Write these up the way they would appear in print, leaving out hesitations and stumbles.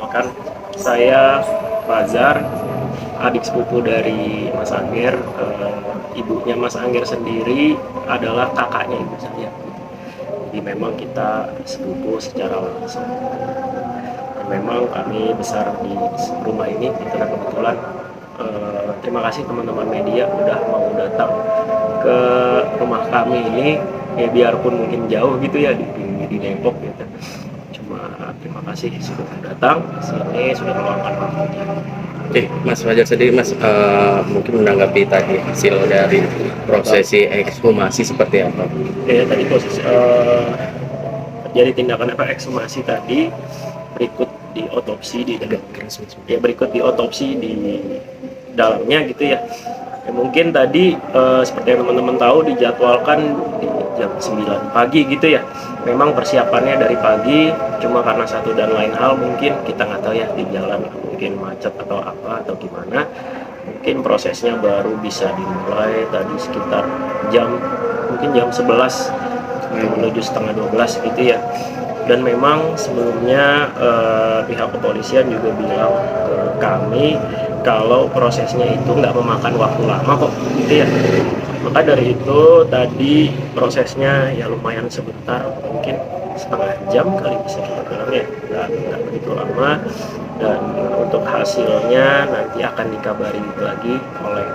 perkenalkan, saya Fazar, adik sepupu dari Mas Angger. Ibunya Mas Angger sendiri adalah kakaknya ibu saya. Jadi memang kita sepupu secara langsung. Dan memang kami besar di rumah ini, dan kebetulan terima kasih teman-teman media udah mau datang ke rumah kami ini, ya biarpun mungkin jauh gitu ya di Depok gitu. Cuma terima kasih sudah datang ke sini, sudah meluangkan waktunya. Oke, Mas Fajar sendiri, Mas, mungkin menanggapi tadi hasil dari prosesi ekshumasi seperti apa? Ya tadi proses terjadi tindakan ekshumasi tadi, berikut di otopsi berikut di otopsi di dalamnya gitu ya. Ya mungkin tadi seperti yang teman-teman tahu dijadwalkan di jam 9 pagi gitu ya. Memang persiapannya dari pagi, cuma karena satu dan lain hal mungkin kita nggak tahu ya, di jalan mungkin macet atau apa atau gimana. Mungkin prosesnya baru bisa dimulai tadi sekitar mungkin jam 11 menuju setengah 12 gitu ya. Dan memang sebelumnya pihak kepolisian juga bilang ke kami kalau prosesnya itu nggak memakan waktu lama kok gitu ya. Maka dari itu tadi prosesnya ya lumayan sebentar, mungkin setengah jam kali bisa kita bilang ya, nggak begitu lama. Dan untuk hasilnya nanti akan dikabari lagi oleh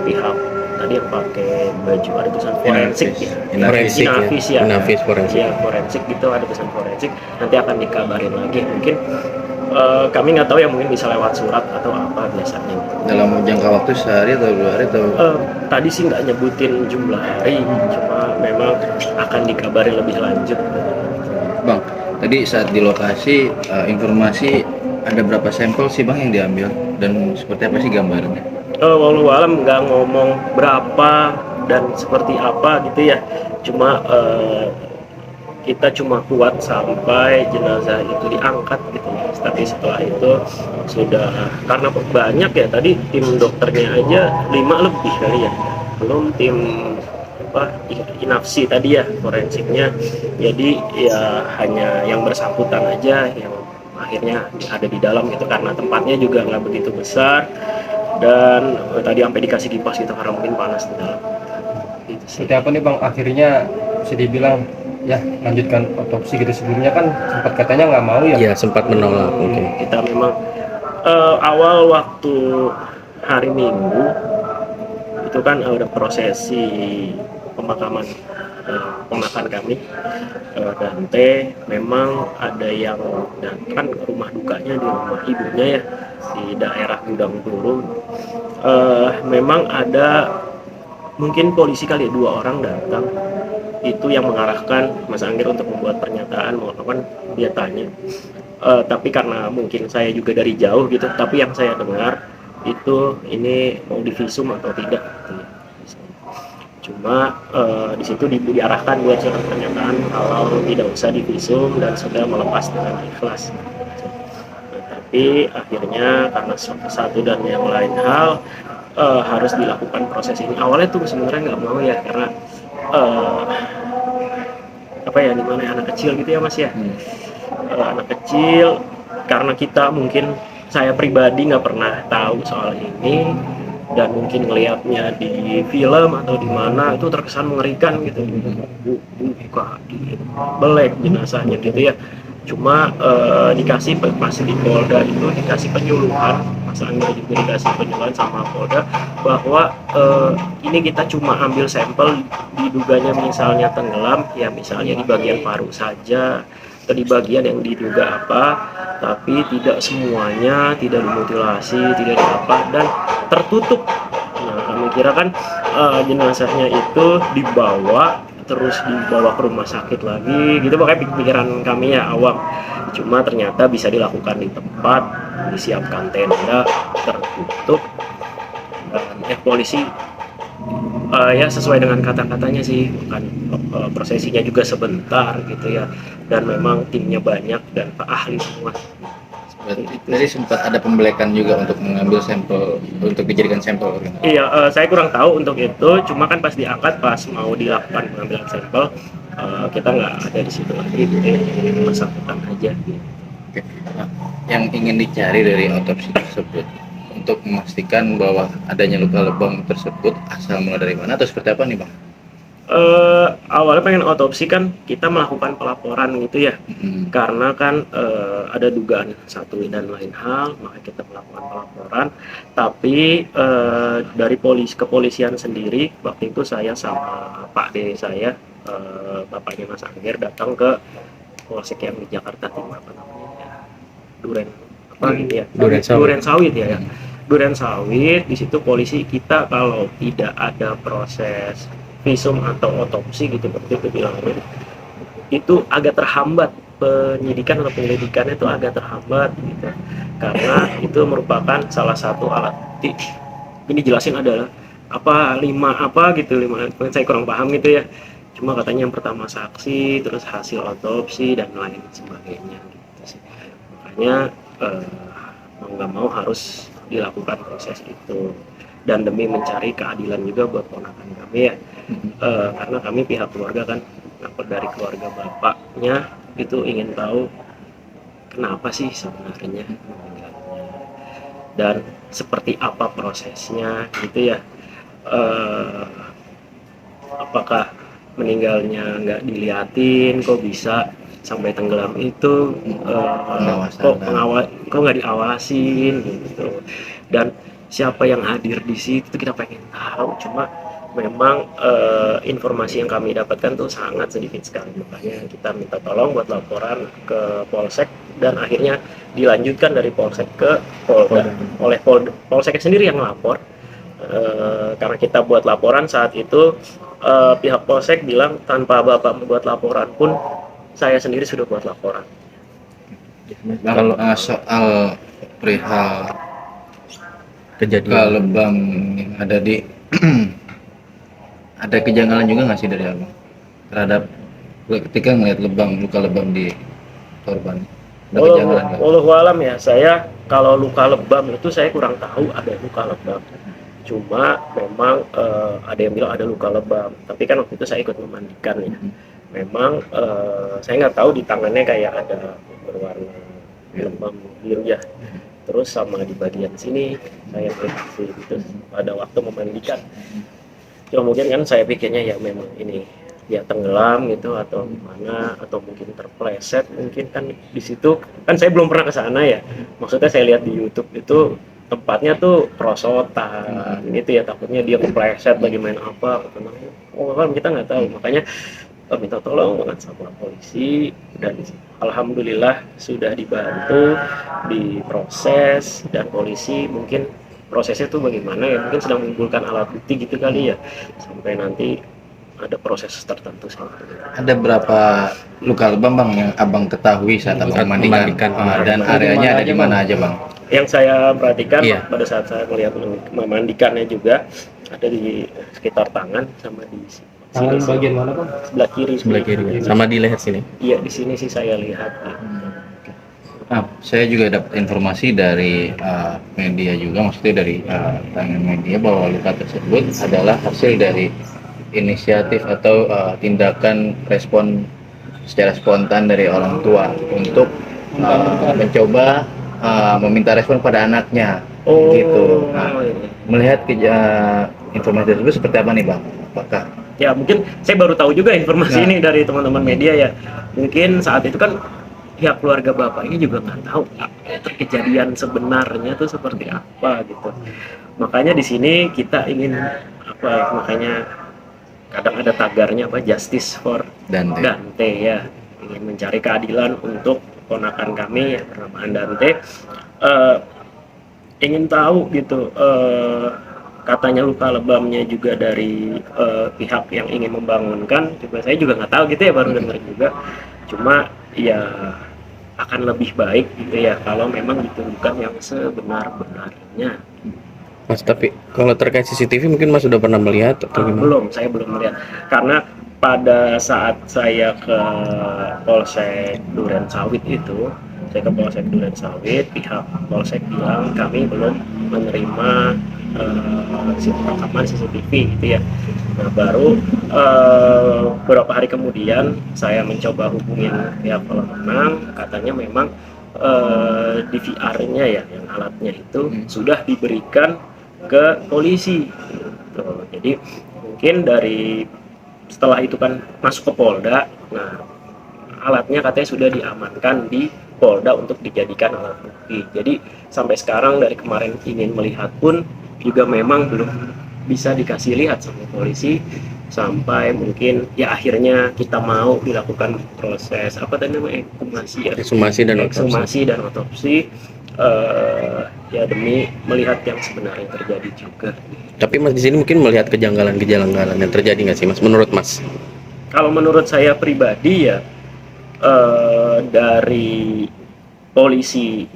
pihak tadi yang pakai baju ada tulisan forensik ya, Inavis forensik gitu, ada tulisan forensik, nanti akan dikabarin lagi. Mungkin kami nggak tahu ya, mungkin bisa lewat surat atau apa biasanya. Dalam jangka waktu sehari atau 2 hari atau? Tadi sih nggak nyebutin jumlah hari, cuma memang akan dikabarin lebih lanjut. Bang, tadi saat di lokasi informasi ada berapa sampel sih Bang yang diambil dan seperti apa sih gambarnya? Walau alam nggak ngomong berapa dan seperti apa gitu ya, cuma kita cuma kuat sampai jenazah itu diangkat gitu ya. Tapi setelah itu sudah, karena banyak ya, tadi tim dokternya aja 5 lebih kali ya, belum tim inafsi tadi ya, forensiknya. Jadi ya hanya yang bersangkutan aja yang akhirnya ada di dalam gitu, karena tempatnya juga nggak begitu besar dan tadi sampai dikasih kipas gitu karena mungkin panas di dalam. Gitu sih. Seperti apa nih Bang, akhirnya bisa dibilang ya lanjutkan otopsi gitu? Sebelumnya kan sempat katanya nggak mau ya? Iya, sempat menolak mungkin. Kita memang awal waktu hari Minggu itu kan ada prosesi pemakaman ponakan kami dan memang ada yang datang ke rumah dukanya di rumah ibunya ya, di daerah Gudang Turun. Memang ada mungkin polisi kali ya, 2 orang datang itu yang mengarahkan Mas Angger untuk membuat pernyataan, melakukan dia tanya. Tapi karena mungkin saya juga dari jauh gitu, tapi yang saya dengar itu ini mau divisum atau tidak gitu ya. Cuma di situ diarahkan buat surat pernyataan kalau tidak usah divisum dan sudah melepas dengan ikhlas. Nah, tapi akhirnya karena satu dan yang lain hal harus dilakukan proses ini. Awalnya tuh sebenarnya nggak mau ya, karena dimana ya, anak kecil gitu ya Mas ya. Anak kecil, karena kita mungkin saya pribadi nggak pernah tahu soal ini, dan mungkin ngelihatnya di film atau di mana itu terkesan mengerikan gitu, buka di belek jenazahnya gitu ya. Cuma dikasih pas di Polda itu dikasih penyuluhan, Mas Angga juga dikasih penyuluhan sama Polda bahwa ini kita cuma ambil sampel diduganya misalnya tenggelam ya, misalnya di bagian paru saja atau di bagian yang diduga apa, tapi tidak semuanya, tidak dimutilasi, tidak apa, dan tertutup. Nah, kami kira kan jenazahnya itu dibawa ke rumah sakit lagi gitu, pakai pikiran kami ya awam. Cuma ternyata bisa dilakukan di tempat, disiapkan tenda tertutup, dan polisi ya sesuai dengan kata-katanya sih, bukan prosesinya juga sebentar gitu ya, dan memang timnya banyak dan ahli semua. Jadi sempat ada pembelekan juga untuk mengambil sampel untuk dijadikan sampel. Iya, saya kurang tahu untuk itu. Cuma kan pas diangkat, pas mau dilakukan pengambilan sampel, kita nggak ada di situ lagi, bersangkutan aja. Oke. Nah, yang ingin dicari dari otopsi tersebut untuk memastikan bahwa adanya luka lebam tersebut asal mula dari mana atau seperti apa nih bang? Awalnya pengen otopsi kan kita melakukan pelaporan gitu ya, karena kan ada dugaan satu dan lain hal, maka kita melakukan pelaporan. Tapi dari kepolisian sendiri waktu itu saya sama Pak D saya, bapaknya Mas Angger, datang ke Polsek yang di Jakarta Timur, apa namanya ya, Duren apa gitu ya, Duren Sawit ya, ya. Duren Sawit. Di situ polisi kita kalau tidak ada proses visum atau otopsi gitu seperti itu bilangnya, itu agak terhambat penyidikan atau penyelidikannya, itu agak terhambat gitu, karena itu merupakan salah satu alat bukti. Ini jelasin adalah apa 5 gitu, 5 saya kurang paham gitu ya, cuma katanya yang pertama saksi, terus hasil otopsi dan lain sebagainya gitu sih. Makanya mau nggak mau harus dilakukan proses itu, dan demi mencari keadilan juga buat ponakan kami ya. Karena kami pihak keluarga kan, dari keluarga bapaknya itu ingin tahu kenapa sih sebenarnya meninggalnya dan seperti apa prosesnya gitu ya. Apakah meninggalnya nggak diliatin, kok bisa sampai tenggelam itu, kok nggak diawasin gitu, dan siapa yang hadir di situ kita pengen tahu. Cuma memang informasi yang kami dapatkan tuh sangat sedikit sekali, makanya kita minta tolong buat laporan ke Polsek, dan akhirnya dilanjutkan dari Polsek ke Polda oleh Polseknya sendiri yang lapor. Karena kita buat laporan saat itu, pihak Polsek bilang tanpa Bapak membuat laporan pun saya sendiri sudah buat laporan. Kalau soal perihal Kejadian luka lebam yang ada di ada kejanggalan juga nggak sih dari abang terhadap ketika melihat luka lebam di korban? Ada kejanggalan nggak? Wallahu alam ya, saya kalau luka lebam itu saya kurang tahu ada luka lebam. Cuma memang ada yang bilang ada luka lebam, tapi kan waktu itu saya ikut memandikan ya. Memang saya nggak tahu di tangannya kayak ada berwarna lebam biru ya. Terus sama di bagian sini saya prediksi itu pada waktu memandikan. Cuma mungkin kan saya pikirnya ya memang ini ya tenggelam gitu atau gimana, atau mungkin terpleset, mungkin kan di situ kan saya belum pernah ke sana ya. Maksudnya saya lihat di YouTube itu tempatnya tuh perosotan gitu ya, takutnya dia kepleset bagaimana apa gitu. Oh kan kita nggak tahu, makanya minta tolong banget sama polisi, dan alhamdulillah sudah dibantu diproses, dan polisi mungkin prosesnya tuh bagaimana ya, mungkin sedang mengumpulkan alat bukti gitu kali ya, sampai nanti ada proses tertentu. Ada berapa luka lebam bang yang abang ketahui saat abang memandikan? Dan areanya ada di mana aja bang? Yang saya perhatikan Iya. pada saat saya melihat memandikannya juga ada di sekitar tangan sama di Tangan sini, bagian mana bang? sebelah kiri. sebelah kiri sama di leher sini. Iya, di sini sih saya lihat. Nah, saya juga dapat informasi dari media juga, maksudnya dari tangan media, bahwa luka tersebut adalah hasil dari inisiatif atau tindakan respon secara spontan dari orang tua untuk mencoba meminta respon pada anaknya. Gitu. Nah, melihat informasi tersebut seperti apa nih bang? Apakah Ya mungkin saya baru tahu juga informasi ini dari teman-teman media ya. Mungkin saat itu kan pihak keluarga bapak ini juga nggak tahu kejadian sebenarnya tuh seperti apa gitu. Makanya di sini kita ingin apa, makanya kadang ada tagarnya apa, justice for Dante ya, ingin mencari keadilan untuk ponakan kami yang bernama Andante. Ingin tahu gitu, katanya luka lebamnya juga dari pihak yang ingin membangunkan, juga saya juga nggak tahu gitu ya, baru dengar juga. Cuma ya akan lebih baik gitu ya kalau memang ditemukan yang sebenar-benarnya. Mas, tapi kalau terkait CCTV mungkin Mas sudah pernah melihat atau gimana? Belum, saya belum melihat, karena pada saat saya ke Polsek Duren Sawit itu, saya ke Polsek Duren Sawit, pihak Polsek bilang kami belum menerima rekaman CCTV gitu ya. Nah baru beberapa hari kemudian saya mencoba hubungin pihak Polres, katanya memang DVR-nya ya, yang alatnya itu sudah diberikan ke polisi. Gitu. Jadi mungkin dari setelah itu kan masuk ke Polda, nah alatnya katanya sudah diamankan di Polda untuk dijadikan alat bukti. Jadi sampai sekarang dari kemarin ingin melihat pun juga memang belum bisa dikasih lihat sama polisi, sampai mungkin ya akhirnya kita mau dilakukan proses apa tadi namanya, ekshumasi ya, Ekshumasi dan otopsi. ekshumasi dan otopsi, ya demi melihat yang sebenarnya terjadi juga. Tapi Mas di sini mungkin melihat kejanggalan-kejanggalan yang terjadi nggak sih Mas? Menurut Mas? Kalau menurut saya pribadi ya, dari polisi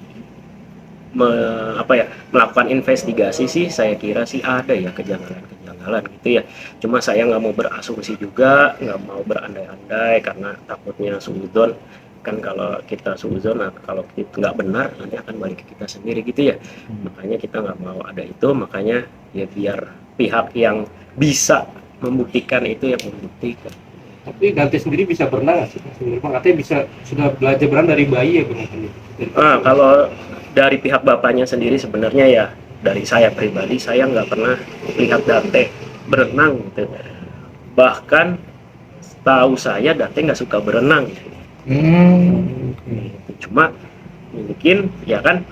melakukan investigasi sih, saya kira sih ada ya kejanggalan-kejanggalan gitu ya. Cuma saya nggak mau berasumsi juga, nggak mau berandai-andai karena takutnya suudzon. Kan kalau kita suudzon, kalau kita nggak benar nanti akan balik ke kita sendiri gitu ya. Makanya kita nggak mau ada itu, makanya ya biar pihak yang bisa membuktikan itu yang membuktikan. Tapi Dante sendiri bisa berenang nggak sih? Sebenarnya katanya bisa, sudah belajar berenang dari bayi ya berenang. Kalau dari pihak bapaknya sendiri sebenarnya ya, dari saya pribadi saya nggak pernah lihat Dante berenang gitu. Bahkan tahu saya Dante nggak suka berenang. Cuma mungkin ya kan,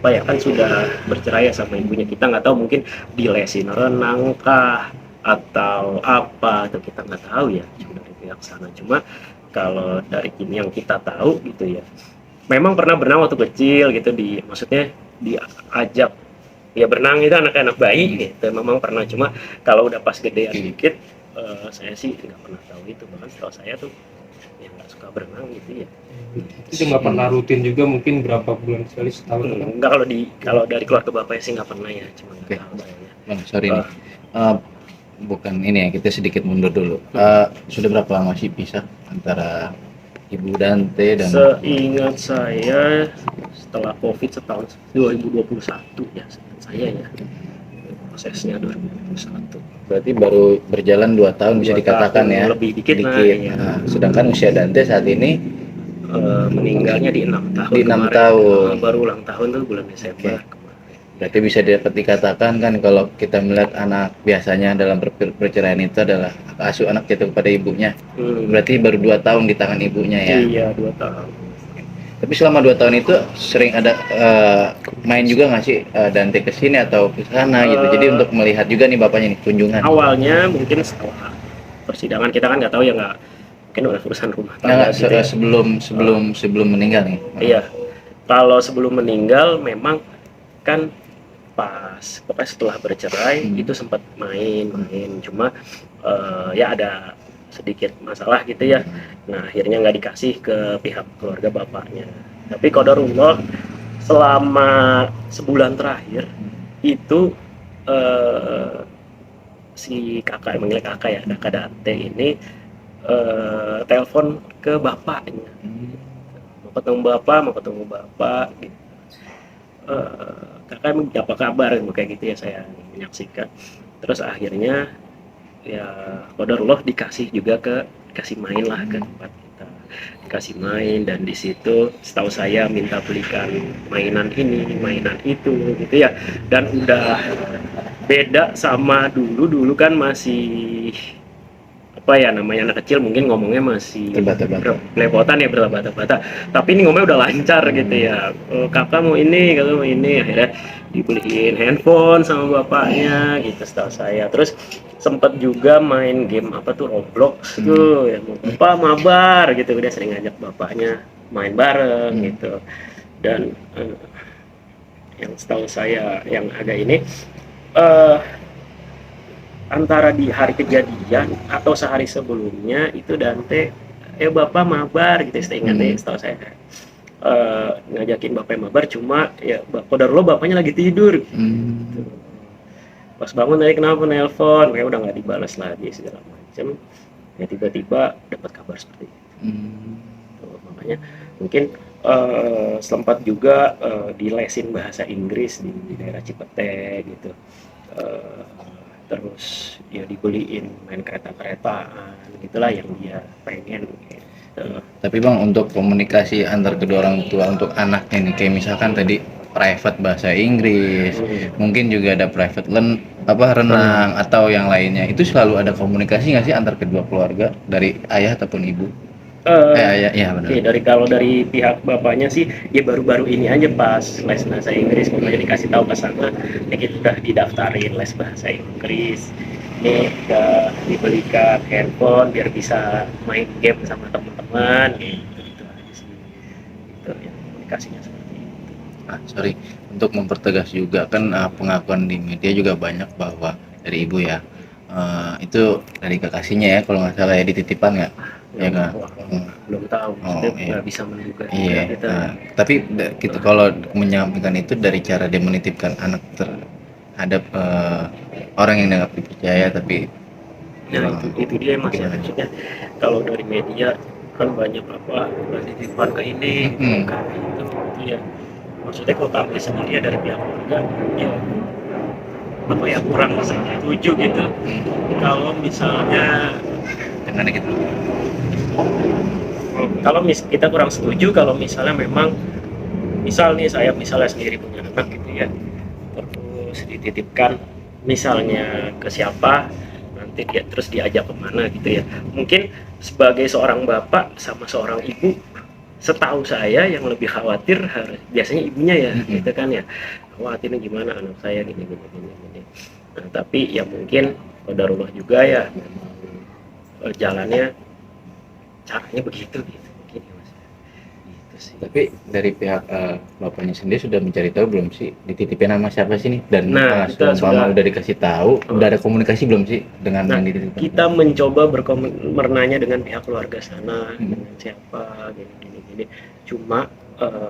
kan sudah bercerai ya sama ibunya, kita nggak tahu mungkin dilesin renang kah atau apa, atau kita nggak tahu ya cuma dari pihak sana. Cuma kalau dari yang kita tahu gitu ya, memang pernah berenang waktu kecil gitu, maksudnya diajak ya berenang itu anak-anak bayi gitu, memang pernah. Cuma kalau udah pas gedean dikit, saya sih nggak pernah tahu itu. Bahkan setahu saya tuh ya nggak suka berenang gitu ya. Itu nggak pernah rutin juga, mungkin berapa bulan sekali, setahun atau Enggak, kalau dari keluarga bapaknya sih nggak pernah ya, cuma nggak Oke. tahu saya. Bang, sorry nih. Bukan ini ya, kita sedikit mundur dulu. Sudah berapa lama sih pisah antara Ibu Dante dan Seingat saya setelah COVID setahun, 2021 ya, seingat saya ya, prosesnya 2021. berarti baru berjalan 2 tahun bisa 2 dikatakan tahun ya? lebih dikit lah, Dikit. iya. Nah, sedangkan usia Dante saat ini Meninggalnya di 6 tahun. Di 6 kemarin. tahun. Baru ulang tahun tuh bulan Desember kemarin. berarti bisa dapat dikatakan kan, kalau kita melihat anak biasanya dalam perceraian itu adalah hak asuh anak jatuh kepada ibunya. Berarti baru 2 tahun di tangan ibunya ya. Iya, 2 tahun. Tapi selama 2 tahun itu sering ada main juga nggak sih Dante ke sini atau ke sana gitu. Jadi untuk melihat juga nih bapaknya nih kunjungan. Awalnya mungkin setelah persidangan, kita kan nggak tahu ya, mungkin udah urusan rumah tangga Nggak, gitu ya. sebelum meninggal nih. Iya, kalau sebelum meninggal memang kan pokoknya setelah bercerai itu sempat main, cuma ya ada sedikit masalah gitu ya. Nah akhirnya nggak dikasih ke pihak keluarga bapaknya. Tapi qadarullah selama sebulan terakhir itu si kakak, manggil kakak ya, kakak Dante ini telepon ke bapaknya, mau ketemu bapak gitu. Kakak emang apa kabar kayak gitu ya, saya menyaksikan. Terus akhirnya ya qadarullah dikasih main lah ke tempat kita, dikasih main, dan di situ setahu saya minta belikan mainan ini mainan itu gitu ya. Dan udah beda sama dulu kan masih apa ya namanya, anak kecil mungkin ngomongnya masih belepotan ya, berbata-bata. Tapi ini ngomongnya udah lancar gitu ya. Kakak mau ini, akhirnya dibeliin handphone sama bapaknya gitu setahu saya. Terus sempet juga main game apa tuh, Roblox tuh ya, bapak mabar gitu, udah sering ngajak bapaknya main bareng gitu. Dan yang setahu saya yang agak ini, antara di hari kejadian atau sehari sebelumnya itu Dante bapak mabar gitu, saya ingat setahu saya ngajakin bapaknya mabar, cuma ya qadarullah bapaknya lagi tidur gitu. Pas bangun tadi kenapa nelpon, kayak udah nggak dibalas lagi segala macam, ya tiba-tiba dapat kabar seperti itu. Tuh, makanya mungkin sempat juga dilesin bahasa Inggris di daerah Cipete gitu. Terus ya dibeliin main kereta-keretaan gitulah yang dia pengen. Tapi Bang, untuk komunikasi antar kedua orang tua untuk anaknya nih, kayak misalkan tadi private bahasa Inggris, mungkin juga ada private renang atau yang lainnya, itu selalu ada komunikasi nggak sih antar kedua keluarga dari ayah ataupun ibu? Ayah, ya benar. Oke, kalau dari pihak bapaknya sih, ya baru-baru ini aja pas les bahasa Inggris, makanya dikasih tahu ke sana, ya kita udah didaftarin les bahasa Inggris, ini udah dibelikan handphone biar bisa main game sama teman-teman, gitu aja sih, gitu ya komunikasinya seperti itu. Sorry, untuk mempertegas juga kan pengakuan di media juga banyak bahwa dari ibu ya, itu dari kekasihnya ya kalau nggak salah ya, dititipan nggak? Ya nggak? Belum tahu, maksudnya nggak bisa menduga juga kita. Tapi kita kalau menyampaikan itu dari cara dia menitipkan anak terhadap orang yang dianggap dipercaya, tapi Nah itu dia mas ya, maksudnya kalau dari media kan banyak titipan ke ini ke itu ya, maksudnya kalau kami sendiri ya dari pihak keluarga ya kurang setuju gitu kalau misalnya dengan gitu. kalau kita kurang setuju kalau misalnya memang saya misalnya sendiri punya anak gitu ya, terus dititipkan misalnya ke siapa, nanti dia terus diajak kemana gitu ya. Mungkin sebagai seorang bapak sama seorang ibu, setahu saya yang lebih khawatir biasanya ibunya ya, gitu kan ya, khawatirnya gimana anak saya gini. Nah tapi ya mungkin qadarullah juga ya, memang jalannya caranya begitu gitu mungkin ya mas. Gitu sih. Tapi dari pihak bapaknya sendiri sudah mencari tahu belum sih dititipin nama siapa sih nih, dan sudah dikasih tabu, udah ada komunikasi belum sih dengan yang dititipin? Kita mencoba bernanya dengan pihak keluarga sana, dengan siapa gini. Cuma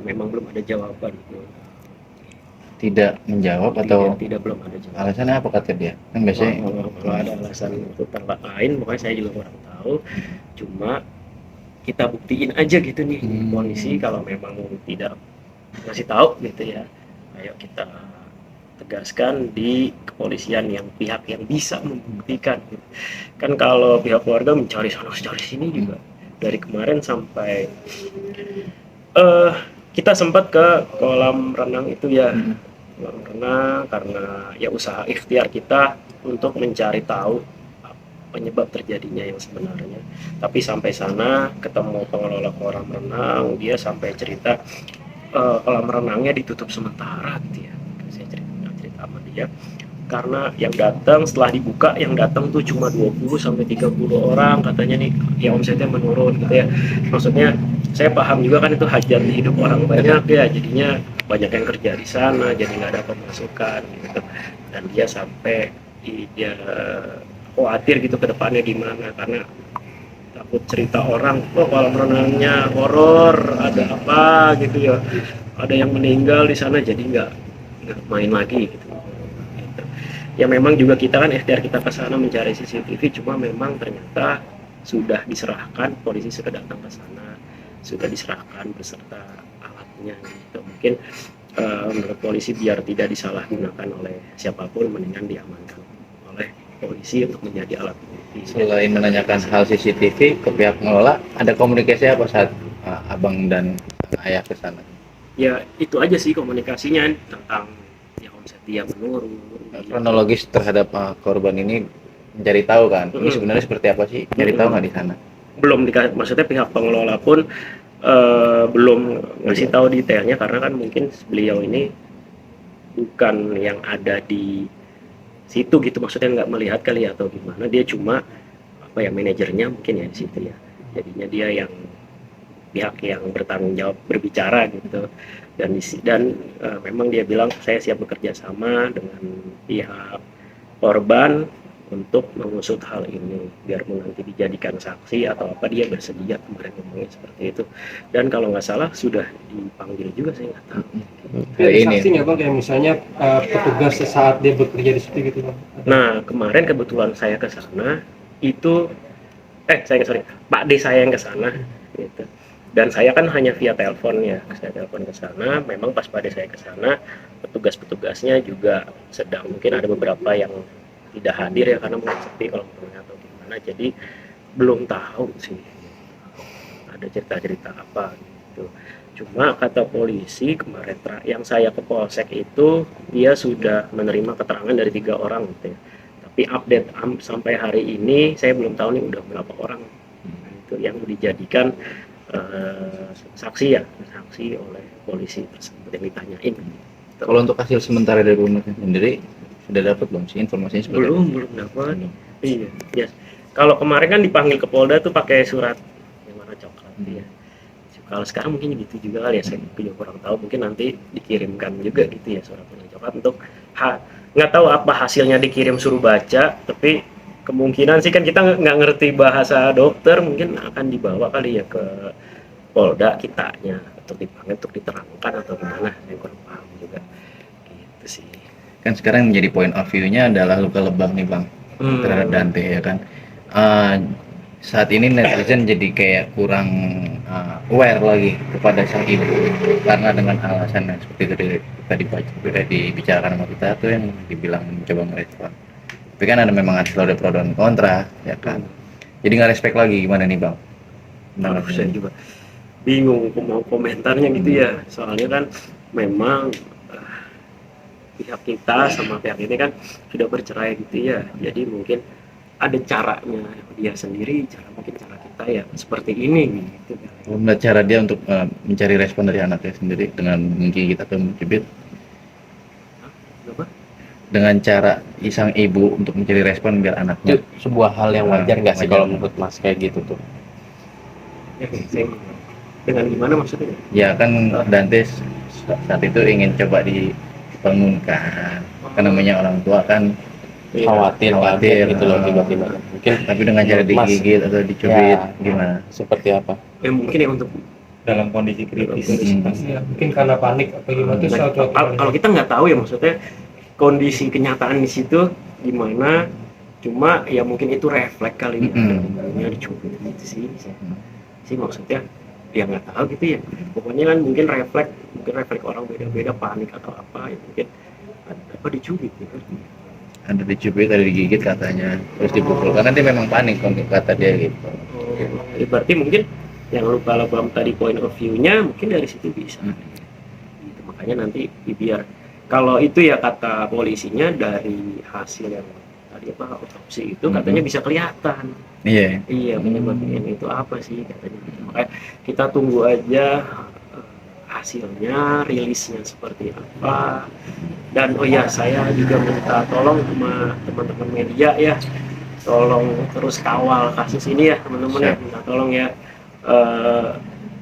memang belum ada jawaban. Tidak menjawab atau tidak belum ada jawaban. Alasannya apa kata dia? Kan biasanya kalau ada alasan untuk tempat lain, makanya saya juga kurang tahu. Cuma kita buktiin aja gitu nih polisi, kalau memang tidak ngasih tahu gitu ya, ayo kita tegaskan di kepolisian yang pihak yang bisa membuktikan gitu. Kan kalau pihak keluarga mencari sana cari sini juga dari kemarin sampai kita sempat ke kolam renang itu ya, kolam renang, karena ya usaha ikhtiar kita untuk mencari tahu penyebab terjadinya yang sebenarnya. Tapi sampai sana ketemu pengelola kolam renang, dia sampai cerita kolam renangnya ditutup sementara gitu ya. Saya cerita sama dia, karena yang datang setelah dibuka, yang datang tuh cuma 20-30 orang katanya nih, ya omsetnya menurun gitu ya. Maksudnya saya paham juga kan itu hajat hidup orang banyak ya, jadinya banyak yang kerja di sana, jadi nggak ada pemasukan gitu. Dan dia sampai dia khawatir gitu ke depannya gimana, karena takut cerita orang, kolam renangnya horor, ada apa gitu ya, ada yang meninggal di sana, jadi nggak main lagi gitu. Ya memang juga kita kan ikhtiar kita ke sana mencari CCTV, cuma memang ternyata sudah diserahkan, polisi sudah datang ke sana, sudah diserahkan beserta alatnya gitu. Mungkin menurut polisi biar tidak disalahgunakan oleh siapapun, mendingan diamankan oleh polisi untuk menjadi alat bukti. Selain menanyakan hal CCTV ke pihak pengelola, ada komunikasi apa saat abang dan ayah ke sana? Ya itu aja sih komunikasinya, tentang ya omset dia menurun. Kronologis terhadap korban ini mencari tahu kan, ini sebenarnya seperti apa sih? Mencari tahu nggak di sana? Belum maksudnya pihak pengelola pun belum ngasih tahu detailnya, karena kan mungkin beliau ini bukan yang ada di situ gitu, maksudnya nggak melihat kali ya atau gimana, dia cuma manajernya mungkin ya di situ ya, jadinya dia yang pihak yang bertanggung jawab berbicara gitu. Dan memang dia bilang saya siap bekerja sama dengan pihak korban untuk mengusut hal ini, biar nanti dijadikan saksi atau apa, dia bersedia, kemarin ngomongnya seperti itu. Dan kalau nggak salah sudah dipanggil juga, saya nggak tahu. Ada saksi nggak bang, kayak misalnya petugas saat dia bekerja di situ gitu bang? Nah kemarin kebetulan saya ke sana itu, Pak D saya yang ke sana gitu. Dan saya kan hanya via telepon ya, saya telepon ke sana. Memang pas pada saya ke sana, petugas-petugasnya juga sedang, mungkin ada beberapa yang tidak hadir ya karena mungkin sepi kalau atau gimana, jadi belum tahu sih ada cerita-cerita apa gitu. Cuma kata polisi kemarin yang saya ke polsek itu dia sudah menerima keterangan dari 3 orang gitu ya. Tapi update sampai hari ini saya belum tahu nih udah berapa orang itu yang dijadikan saksi oleh polisi tersebut yang ditanyain. Kalau untuk hasil sementara dari pemerintah sendiri sudah dapat belum sih informasinya seperti Belum dapat. Iya, yes. Kalau kemarin kan dipanggil ke Polda tuh pakai surat yang warna coklat ya. Kalau sekarang mungkin gitu juga kali ya, saya juga kurang tahu, mungkin nanti dikirimkan juga gitu ya surat warna coklat untuk nggak tahu apa hasilnya dikirim suruh baca, tapi kemungkinan sih kan kita nggak ngerti bahasa dokter, mungkin akan dibawa kali ya ke Polda kitanya untuk dipanggil untuk diterangkan atau gimana, saya kurang paham juga gitu sih. kan sekarang menjadi point of view-nya adalah luka lebam nih bang terhadap Dante ya kan. Saat ini netizen jadi kayak kurang aware lagi kepada sang ibu karena dengan alasan yang seperti tadi dibicarakan sama kita tuh yang dibilang mencoba merespon. Tapi kan memang ada pro dan kontra ya kan. Jadi nggak respect lagi gimana nih bang? Saya juga bingung mau komentarnya gitu ya, soalnya kan memang pihak kita sama pihak ini kan sudah bercerai gitu ya, jadi mungkin ada caranya dia sendiri, mungkin cara kita ya seperti ini gitu. Melihat cara dia untuk mencari respon dari anaknya sendiri dengan menggigit atau mencubit. Apa? Dengan cara sang ibu untuk mencari respon biar anaknya. Itu sebuah hal yang wajar nggak sih wajar. kalau menurut Mas kayak gitu tuh? Ya, dengan gimana maksudnya? Ya kan Dante saat itu ingin coba dibangunkan karena namanya orang tua kan khawatir gitu loh tiba-tiba. Mungkin tapi dengan cara Mas, digigit atau dicubit ya, gimana? seperti apa? Mungkin ya untuk dalam kondisi kritis. Hmm. Ya, mungkin karena panik apa gimana tuh suatu kalau kita nggak tahu ya maksudnya kondisi kenyataan di situ gimana, cuma ya mungkin itu refleks kali ya, dicubit gitu sih maksudnya ya nggak tahu gitu ya, pokoknya kan mungkin refleks orang beda-beda, panik atau apa ya, mungkin apa dicubit gitu. Ada dicubit, ada digigit katanya, terus dipukul karena dia memang panik kata dia gitu. Ya, berarti mungkin yang luka lebam tadi point of view-nya mungkin dari situ bisa. Gitu, makanya nanti biar kalau itu ya kata polisinya dari hasil yang tadi apa otopsi itu katanya bisa kelihatan. Iya penyebabnya itu apa sih katanya. Makanya kita tunggu aja hasilnya, rilisnya seperti apa. Dan oh ya, saya juga minta tolong sama teman-teman media ya, tolong terus kawal kasus ini ya teman-teman ya, minta tolong ya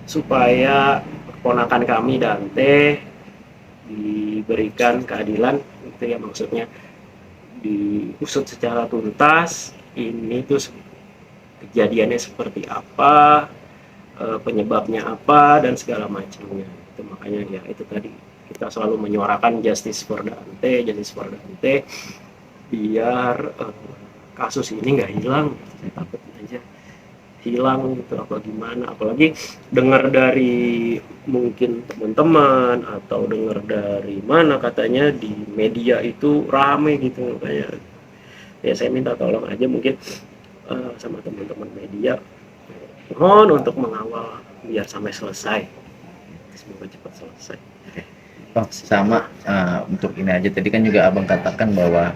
supaya keponakan kami Dante diberikan keadilan itu ya, maksudnya diusut secara tuntas ini tuh kejadiannya seperti apa, penyebabnya apa dan segala macamnya. Itu makanya ya itu tadi kita selalu menyuarakan justice for Dante biar kasus ini nggak hilang. Saya takut aja hilang gitu apa gimana, apalagi dengar dari mungkin teman-teman atau dengar dari mana katanya di media itu rame gitu, kayak ya saya minta tolong aja mungkin sama teman-teman media, mohon untuk mengawal biar sampai selesai, semoga cepat selesai. Oh, sama untuk ini aja tadi kan juga abang katakan bahwa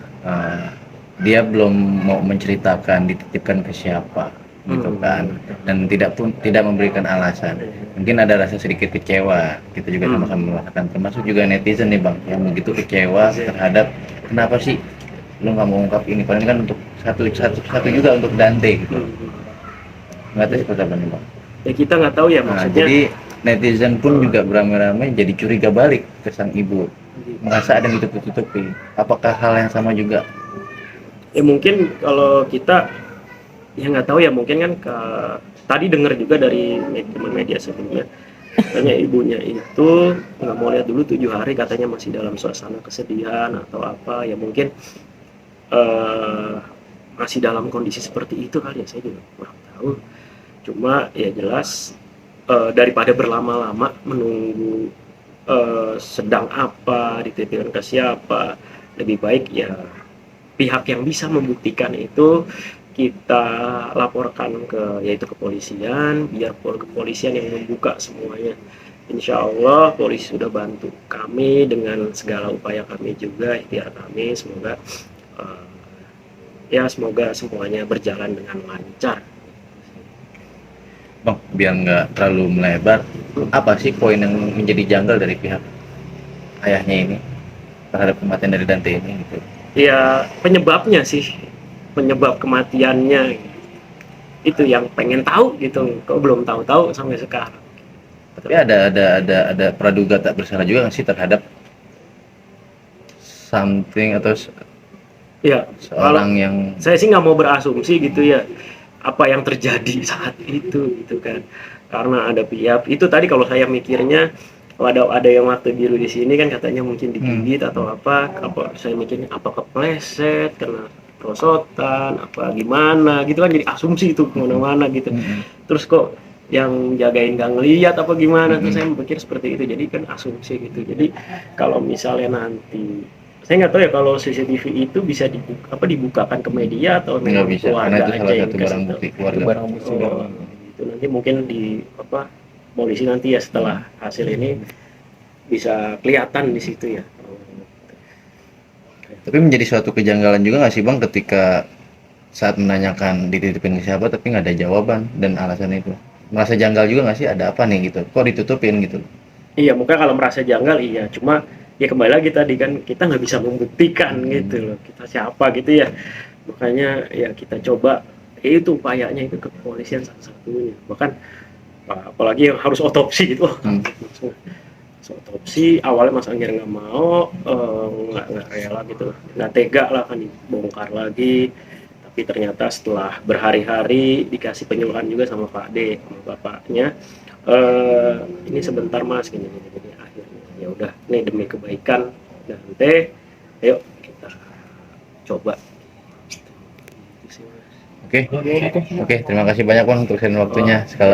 dia belum mau menceritakan dititipkan ke siapa gitu kan, dan tidak memberikan alasan. Mungkin ada rasa sedikit kecewa, kita juga sama-sama merasakan, termasuk juga netizen nih bang yang begitu kecewa terhadap kenapa sih lu nggak mau ungkap ini, padahal kan untuk satu juga untuk Dante gitu. Nggak tahu seperti apa nih bang. Ya kita nggak tahu ya maksudnya. Jadi netizen pun juga beramai-ramai jadi curiga balik ke sang ibu, merasa ada yang ditutup-tutupi. Apakah hal yang sama juga? Ya mungkin kalau kita ya nggak tahu ya, mungkin kan tadi dengar juga dari teman media sebelumnya, katanya ibunya itu nggak mau lihat dulu 7 hari, katanya masih dalam suasana kesedihan atau apa ya, mungkin masih dalam kondisi seperti itu kali ya, saya juga kurang tahu. Cuma ya jelas daripada berlama-lama menunggu sedang apa, dititipkan ke siapa, lebih baik ya pihak yang bisa membuktikan itu kita laporkan ke yaitu kepolisian, biar kepolisian yang membuka semuanya. Insya Allah polisi sudah bantu kami dengan segala upaya kami juga, ikhtiar kami, semoga ya semoga semuanya berjalan dengan lancar. Bang, biar nggak terlalu melebar, apa sih poin yang menjadi janggal dari pihak ayahnya ini terhadap kematian dari Dante ini gitu? Ya penyebabnya sih, penyebab kematiannya itu yang pengen tahu gitu, kok belum tahu-tahu sampai sekarang. Tapi ada praduga tak bersalah juga nggak sih terhadap something atau Ya seorang yang saya sih nggak mau berasumsi gitu ya apa yang terjadi saat itu gitu kan, karena ada pihak itu tadi kalau saya mikirnya ada yang mata biru di sini kan katanya mungkin digigit atau apa saya mikirnya apa kepleset kena prosotan apa gimana gitu kan, jadi asumsi itu kemana-mana gitu. Terus kok yang jagain gak ngeliat apa gimana, terus saya berpikir seperti itu, jadi kan asumsi gitu. Jadi kalau misalnya nanti saya nggak tahu ya kalau CCTV itu bisa dibukakan ke media atau nggak memang bisa, karena itu salah satu barang bukti keluarga. Itu nanti mungkin di polisi nanti ya setelah hasil ini bisa kelihatan di situ ya. Tapi menjadi suatu kejanggalan juga nggak sih Bang ketika saat menanyakan dititipin ke siapa tapi nggak ada jawaban dan alasan itu? Merasa janggal juga nggak sih, ada apa nih gitu? Kok ditutupin gitu? Iya, mungkin kalau merasa janggal iya, cuma ya kembali lagi tadi kan kita nggak bisa membuktikan gitu loh, kita siapa gitu ya, makanya ya kita coba itu upayanya itu ke kepolisian salah satunya, bahkan apalagi yang harus otopsi gitu. Langsung otopsi awalnya Mas Anggir nggak mau, nggak rela gitu, nggak tega lah kan dibongkar lagi, tapi ternyata setelah berhari-hari dikasih penyuluhan juga sama Pak D sama bapaknya, ini sebentar Mas gini akhirnya ya udah nih demi kebaikan Dante ayo kita coba. Oke, terima kasih banyak Bang untuk sharing waktunya sekali.